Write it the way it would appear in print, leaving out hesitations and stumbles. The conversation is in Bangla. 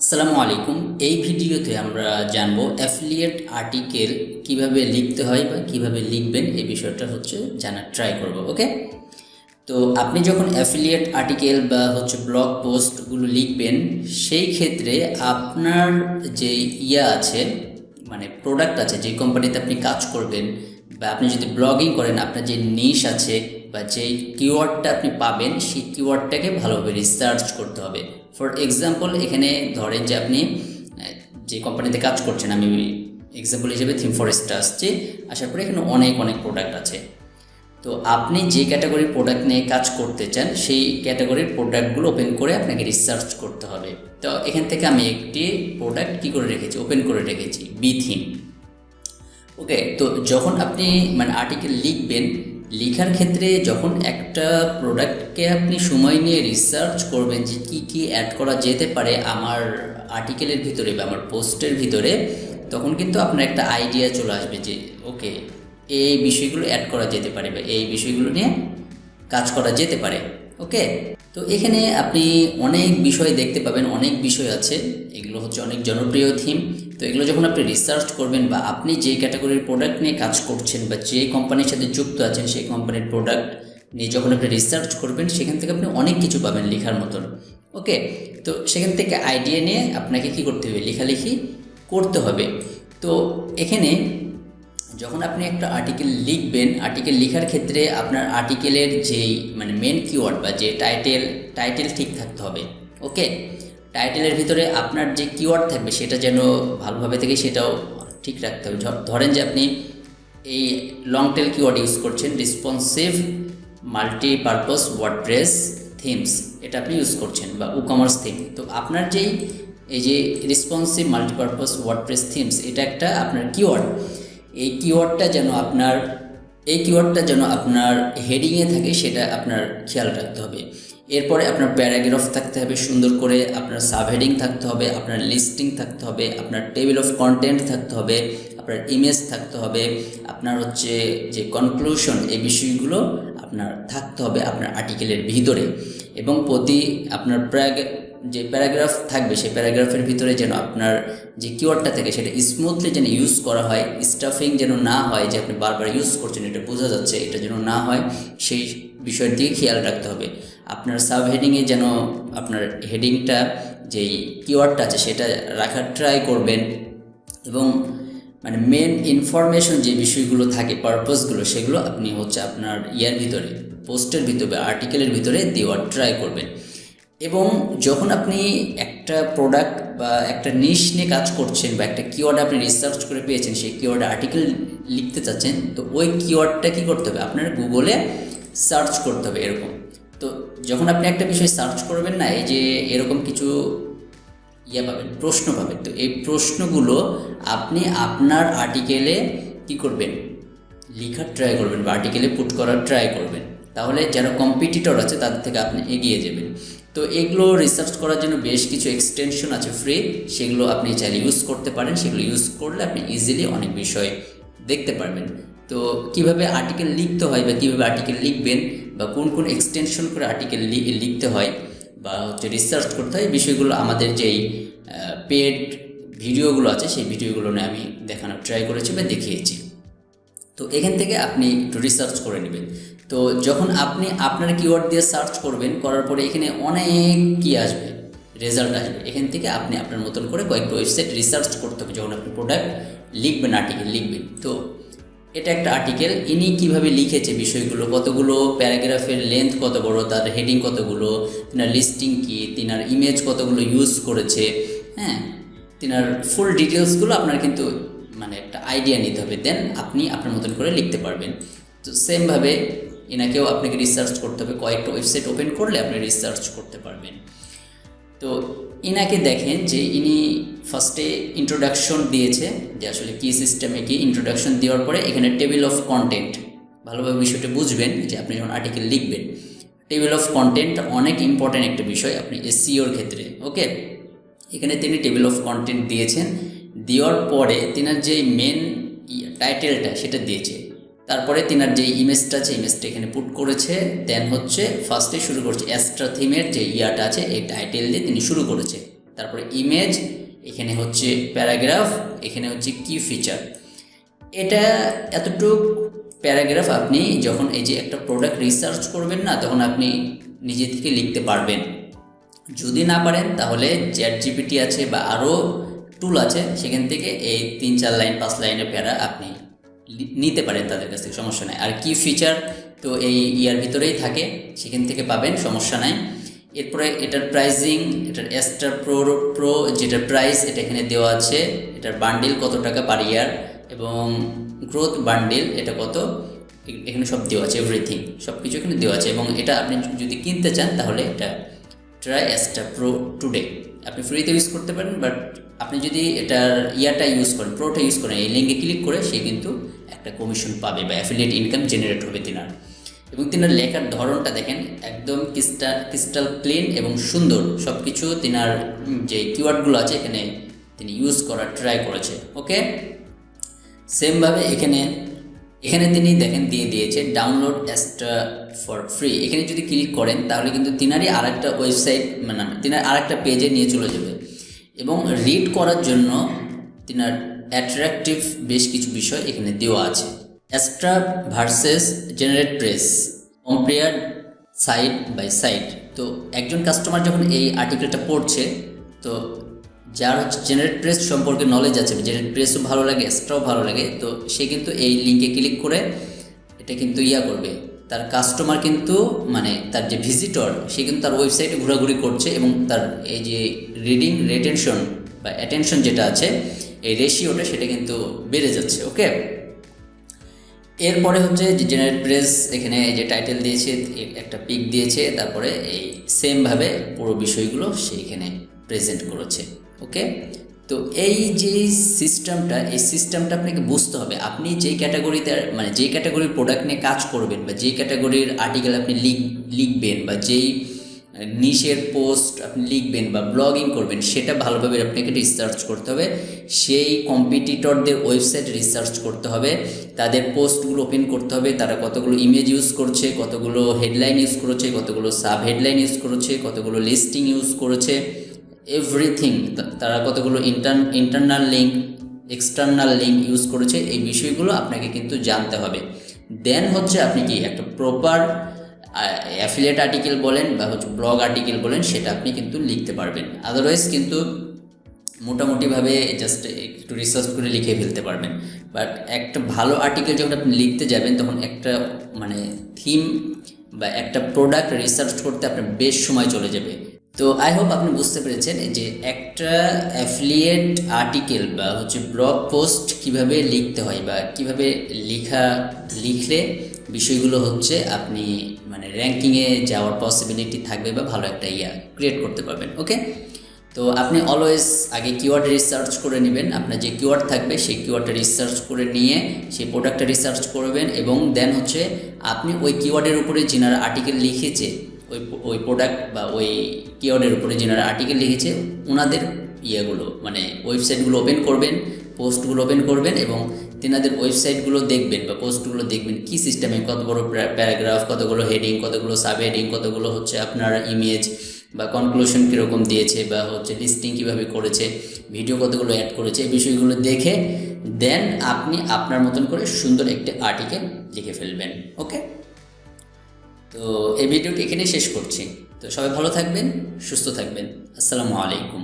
আসসালামু আলাইকুম। এই ভিডিওতে আমরা জানবো অ্যাফিলিয়েট আর্টিকেল কিভাবে লিখতে হয় বা কিভাবে লিখবেন এই বিষয়টা জানার ট্রাই করব। ওকে, তো আপনি যখন অ্যাফিলিয়েট আর্টিকেল বা ব্লগ পোস্টগুলো লিখবেন, সেই ক্ষেত্রে আপনার যে আছে মানে প্রোডাক্ট আছে, যে কোম্পানিতে আপনি কাজ করবেন বা আপনি যদি ব্লগিং করেন, আপনার যে নিশ আছে বা যেই কিওয়ার্ডটা আপনি পাবেন, সেই কিওয়ার্ডটাকে ভালোভাবে রিসার্চ করতে হবে। ফর এক্সাম্পল, এখানে ধরেন যে আপনি যে কোম্পানিতে কাজ করছেন, আমি এক্সাম্পল হিসেবে থিম ফরেস্টে আসছি, আসার পরে এখানে অনেক অনেক প্রোডাক্ট আছে। তো আপনি যে ক্যাটাগরির প্রোডাক্ট নিয়ে কাজ করতে চান, সেই ক্যাটাগরির প্রোডাক্টগুলো ওপেন করে আপনাকে রিসার্চ করতে হবে। তো এখান থেকে আমি একটি প্রোডাক্ট কী করে রেখেছি, ওপেন করে রেখেছি, বি থিম। ওকে, তো যখন আপনি আর্টিকেল লিখবেন, লেখার ক্ষেত্রে যখন একটা প্রোডাক্টকে আপনি সময় নিয়ে রিসার্চ করবেন যে কি কি অ্যাড করা যেতে পারে আমার আর্টিকেলের ভিতরে বা আমার পোস্টের ভিতরে, তখন কিন্তু আপনার একটা আইডিয়া চলে আসবে যে ওকে, এই বিষয়গুলো অ্যাড করা যেতে পারে বা এই বিষয়গুলো নিয়ে কাজ করা যেতে পারে। ওকে, তো এখানে আপনি অনেক বিষয় দেখতে পাবেন, অনেক বিষয় আছে, এগুলো অনেক জনপ্রিয় থিম। তো এগুলো যখন আপনি রিসার্চ করবেন বা আপনি যে ক্যাটাগরির প্রোডাক্ট নিয়ে কাজ করছেন বা যে কোম্পানির সাথে যুক্ত আছেন, সেই কোম্পানির প্রোডাক্ট নিয়ে যখন আপনি রিসার্চ করবেন, সেখান থেকে আপনি অনেক কিছু পাবেন লেখার মতন। ওকে, তো সেখান থেকে আইডিয়া নিয়ে আপনাকে কি করতে হবে, লেখালেখি করতে হবে। তো এখানে যখন আপনি একটা আর্টিকেল লিখবেন, আর্টিকেল লেখার ক্ষেত্রে আপনার আর্টিকেলের যেই মেন কিওয়ার্ড বা যে টাইটেল ঠিক থাকতে হবে। ওকে, টাইটেলের ভিতরে আপনার যে কিওয়ার্ড থাকবে সেটা যেন ভালোভাবে থেকে সেটাও ঠিক রাখতে হবে। ধরেন যে আপনি এই লং টেল কিওয়ার্ড ইউজ করছেন, রেসপন্সিভ মাল্টিপারপাস ওয়ার্ডপ্রেস থিমস, এটা আপনি ইউজ করছেন, বা কমার্স থিম। তো আপনার এই যে রেসপন্সিভ মাল্টিপারপাস ওয়ার্ডপ্রেস থিমস, এটা একটা আপনার কিওয়ার্ড। এই কিওয়ার্ডটা যেন আপনার হেডিংয়ে থাকে, সেটা আপনার খেয়াল রাখতে হবে। এরপরে আপনার প্যারাগ্রাফ থাকতে হবে সুন্দর করে, আপনার সাবহেডিং থাকতে হবে, আপনার লিস্টিং থাকতে হবে, আপনার টেবিল অফ কন্টেন্ট থাকতে হবে, আপনার ইমেজ থাকতে হবে, আপনার যে কনক্লুশন, এই বিষয়গুলো আপনার থাকতে হবে আপনার আর্টিকেলের ভিতরে। এবং আপনার যে প্যারাগ্রাফ থাকবে, সেই প্যারাগ্রাফের ভিতরে যেন আপনার যে কিওয়ার্ডটা থাকে সেটা স্মুথলি যেন ইউজ করা হয়, স্টাফিং যেন না হয়, যে আপনি বারবার ইউজ করছেন এটা বোঝা যাচ্ছে, এটা যেন না হয়, সেই বিষয়ের দিকে খেয়াল রাখতে হবে। আপনার সাব হেডিংয়ে যেন আপনার হেডিংটা যেই কিওয়ার্ডটা আছে সেটা রাখার ট্রাই করবেন। এবং মেন ইনফরমেশন যে বিষয়গুলো থাকে, পারপাসগুলো, সেগুলো আপনি আপনার ভিতরে, পোস্টের ভিতরে বা আর্টিকেলের ভিতরে দেওয়ার ট্রাই করবেন। এবং যখন আপনি একটা প্রোডাক্ট বা একটা নিশ নিয়ে কাজ করছেন বা একটা কিওয়ার্ড আপনি রিসার্চ করে পেয়েছেন, সেই কিওয়ার্ডে আর্টিকেল লিখতে চাচ্ছেন, তো ওই কিওয়ার্ডটা কী করতে হবে, আপনার গুগলে সার্চ করতে হবে। এরকম তো যখন আপনি একটা বিষয় সার্চ করবেন না, এই যে এরকম কিছু পাবেন, প্রশ্ন পাবেন। তো এই প্রশ্নগুলো আপনি আপনার আর্টিকেলে কি করবেন, লেখার ট্রাই করবেন বা আর্টিকেলে পুট করার ট্রাই করবেন। তাহলে যারা কম্পিটিটর আছে তাদের থেকে আপনি এগিয়ে যাবেন। তো এগুলো রিসার্চ করার জন্য বেশ কিছু এক্সটেনশন আছে ফ্রি, সেগুলো আপনি চাইলে ইউজ করতে পারেন। সেগুলো ইউজ করলে আপনি ইজিলি অনেক বিষয় দেখতে পারবেন। তো কিভাবে আর্টিকেল লিখতে হয় বা কীভাবে আর্টিকেল লিখবেন বা কোন কোন এক্সটেনশন করে আর্টিকেল লিখতে হয় বা রিসার্চ করতে হয়, বিষয়গুলো আমাদের যেই পেড ভিডিওগুলো আছে, সেই ভিডিওগুলো নিয়ে আমি দেখানোর ট্রাই করেছি বা দেখিয়েছি। তো এখান থেকে আপনি একটু রিসার্চ করে নেবেন। তো যখন আপনি আপনার কিওয়ার্ড দিয়ে সার্চ করবেন, করার পরে এখানে অনেক কি আসবে, রেজাল্ট আসবে। এখান থেকে আপনি আপনার মতন করে কয়েকটা ওয়েবসাইট রিসার্চ করতে হবে যখন আপনি প্রোডাক্ট লিখবেন, আর্টিকেল লিখবেন। তো এটা একটা আর্টিকেল, ইনি কীভাবে লিখেছে, বিষয়গুলো কতগুলো, প্যারাগ্রাফের লেন্থ কত বড়, তার হেডিং কতগুলো, তিনার লিস্টিং কী, তিনার ইমেজ কতগুলো ইউজ করেছে, হ্যাঁ, তিনার ফুল ডিটেলসগুলো আপনার কিন্তু একটা আইডিয়া নিতে হবে। দেন আপনি আপনার মতন করে লিখতে পারবেন। তো সেমভাবে এনাকেও আপনাকে রিসার্চ করতে হবে, কয়েকটা ওয়েবসাইট ওপেন করলে আপনি রিসার্চ করতে পারবেন। তো ইনাকে দেখেন যে ইনি ফার্স্টে ইন্ট্রোডাকশন দিয়েছে, যে আসলে কী সিস্টেমে কি, ইন্ট্রোডাকশন দেওয়ার পরে এখানে টেবিল অফ কন্টেন্ট, ভালোভাবে বিষয়টা বুঝবেন যে আপনি যখন আর্টিকেল লিখবেন, টেবিল অফ কন্টেন্ট অনেক ইম্পর্ট্যান্ট একটা বিষয় আপনি এসইওর ক্ষেত্রে। ওকে, এখানে তিনি টেবিল অফ কন্টেন্ট দিয়েছেন, দেওয়ার পরে তিনার যে মেন টাইটেলটা সেটা দিয়েছে, তারপরে তিনার যে ইমেজটা আছে, ইমেজটা এখানে পুট করেছে। দেন ফার্স্টে শুরু করছে অ্যাস্ট্রা থিমের যে আছে, এই টাইটেল দিয়ে তিনি শুরু করেছে। তারপরে ইমেজ, এখানে হচ্ছে প্যারাগ্রাফ, এখানে হচ্ছে কি ফিচার। এটা এতটুক প্যারাগ্রাফ আপনি যখন এই যে একটা প্রোডাক্ট রিসার্চ করবেন না, তখন আপনি নিজে থেকে লিখতে পারবেন। যদি না পারেন তাহলে চ্যাট জিপিটি আছে বা আরও টুল আছে, সেখান থেকে এই 3-4 লাইন 5 লাইনের প্যারা আপনি নিতে পারেন তাদের কাছ থেকে, সমস্যা নাই। আর কি ফিচার তো এই ইয়ার ভিতরেই থাকে, সেখান থেকে পাবেন, সমস্যা নাই। এরপরে এটার প্রাইজিং, এটার এক্সট্রা প্রো যেটার প্রাইস এটা এখানে দেওয়া আছে, এটার বান্ডিল কত টাকা পার ইয়ার, এবং গ্রোথ বান্ডিল এটা কত, এখানে সব দেওয়া আছে, এভরিথিং সব কিছু এখানে দেওয়া আছে। এবং এটা আপনি যদি কিনতে চান তাহলে এটা ট্রাই এক্সট্রা প্রো টুডে আপনি ফ্রিতে ইউজ করতে পারেন, বাট আপনি যদি এটার ইয়ারটা ইউজ করেন, প্রোটা ইউজ করেন, এই লিঙ্কে ক্লিক করে সে কিন্তু একটা কমিশন পাবে বা অ্যাফিলিয়েট ইনকাম জেনারেট হবে তিনার। এবং তিনার লেখার ধরনটা দেখেন, একদম ক্রিস্টাল ক্লিন এবং সুন্দর, সব কিছু তিনার যে কিওয়ার্ডগুলো আছে এখানে তিনি ইউজ করার ট্রাই করেছে। ওকে, সেমভাবে এখানে তিনি দেখেন দিয়ে দিয়েছে ডাউনলোড এক্সট্রা ফর ফ্রি। এখানে যদি ক্লিক করেন তাহলে কিন্তু তিনারই আরেকটা ওয়েবসাইট, মানে তিনার আরেকটা পেজে নিয়ে চলে যাবে। এবং রিড করার জন্য তিনার অ্যাট্রাকটিভ বেশ কিছু বিষয় এখানে দেওয়া আছে। Extra versus generate press compare side by side. তো একজন কাস্টমার যখন এই আর্টিকেলটা পড়ছে, তো যার হচ্ছে জেনারেট প্রেস সম্পর্কে নলেজ আছে, জেনারেট প্রেসও ভালো লাগে, এক্সট্রাও ভালো লাগে, তো সে কিন্তু এই লিঙ্কে ক্লিক করে এটা কিন্তু করবে। তার কাস্টমার কিন্তু মানে তার যে ভিজিটর, সে কিন্তু তার ওয়েবসাইটে ঘোরাঘুরি করছে এবং তার এই যে রিডিং রিটেনশন বা অ্যাটেনশন যেটা আছে, এই রেশিওটা সেটা কিন্তু বেড়ে যাচ্ছে। ওকে, এরপরে হচ্ছে যে জেনারেট প্রেস, এখানে যে টাইটেল দিয়েছে, একটা পিক দিয়েছে, তারপরে এই সেমভাবে পুরো বিষয়গুলো সেইখানে প্রেজেন্ট করেছে। ওকে, তো এই যে সিস্টেমটা, এই সিস্টেমটা আপনাকে বুঝতে হবে। আপনি যেই ক্যাটাগরিতে মানে যেই ক্যাটাগরির প্রোডাক্ট নিয়ে কাজ করবেন বা যেই ক্যাটাগরির আর্টিকেল আপনি লিখবেন বা যেই নিশের পোস্ট আপনি লিখবেন বা ব্লগিং করবেন, সেটা ভালোভাবে আপনাকে রিসার্চ করতে হবে। সেই কম্পিটিটরদের ওয়েবসাইট রিসার্চ করতে হবে, তাদের পোস্টগুলো ওপেন করতে হবে, তারা কতগুলো ইমেজ ইউজ করছে, কতগুলো হেডলাইন ইউজ করেছে, কতগুলো সাব হেডলাইন ইউজ করেছে, কতগুলো লিস্টিং ইউজ করেছে, এভরিথিং, তারা কতগুলো internal link external link use করেছে, এই বিষয়গুলো আপনাকে কিন্তু জানতে হবে। দেন হচ্ছে আপনি কি একটা প্রপার অ্যাফিলিয়েট আর্টিকেল বলেন বা হচ্ছে ব্লগ আর্টিকেল বলেন, সেটা আপনি কিন্তু লিখতে পারবেন। আদারওয়াইজ কিন্তু মোটামুটিভাবে জাস্ট একটু রিসার্চ করে লিখে ফেলতে পারবেন। বাট একটা ভালো আর্টিকেল যখন আপনি লিখতে যাবেন, তখন একটা মানে থিম বা একটা প্রোডাক্ট রিসার্চ করতে আপনার বেশ সময় চলে যাবে। তো আই হোপ আপনি বুঝতে পেরেছেন যে একটা অ্যাফিলিয়েট আর্টিকেল বা হচ্ছে ব্লগ পোস্ট কিভাবে লিখতে হয় বা কিভাবে লিখলে বিষয়গুলো হচ্ছে আপনি মানে র্যাঙ্কিংয়ে যাওয়ার পসিবিলিটি থাকবে বা ভালো একটা ক্রিয়েট করতে পারবেন। ওকে, তো আপনি অলওয়েজ আগে কিওয়ার্ড রিসার্চ করে নেবেন। আপনার যে কিওয়ার্ড থাকবে সেই কিওয়ার্ডটা রিসার্চ করে নিয়ে সেই প্রোডাক্টটা রিসার্চ করবেন, এবং দেন হচ্ছে আপনি ওই কিওয়ার্ডের উপরে যিনারা আর্টিকেল লিখেছে, ওই প্রোডাক্ট বা ওই কিওয়ার্ডের উপরে যিনারা আর্টিকেল লিখেছে ওনাদের মানে ওয়েবসাইটগুলো ওপেন করবেন, পোস্টগুলো ওপেন করবেন এবং তেনাদের ওয়েবসাইটগুলো দেখবেন বা পোস্টগুলো দেখবেন কী সিস্টেমে, কত বড় প্যারাগ্রাফ, কতগুলো হেডিং, কতগুলো সাব হেডিং, কতগুলো হচ্ছে আপনার ইমেজ বা কনক্লুশন কীরকম দিয়েছে বা হচ্ছে লিস্টিং কীভাবে করেছে, ভিডিও কতগুলো অ্যাড করেছে, এই বিষয়গুলো দেখে দেন আপনি আপনার মতন করে সুন্দর একটি আর্টিকেল লিখে ফেলবেন। ওকে, তো এই ভিডিওটি এখানে শেষ করছি। তো সবাই ভালো থাকবেন, সুস্থ থাকবেন। আসসালামু আলাইকুম।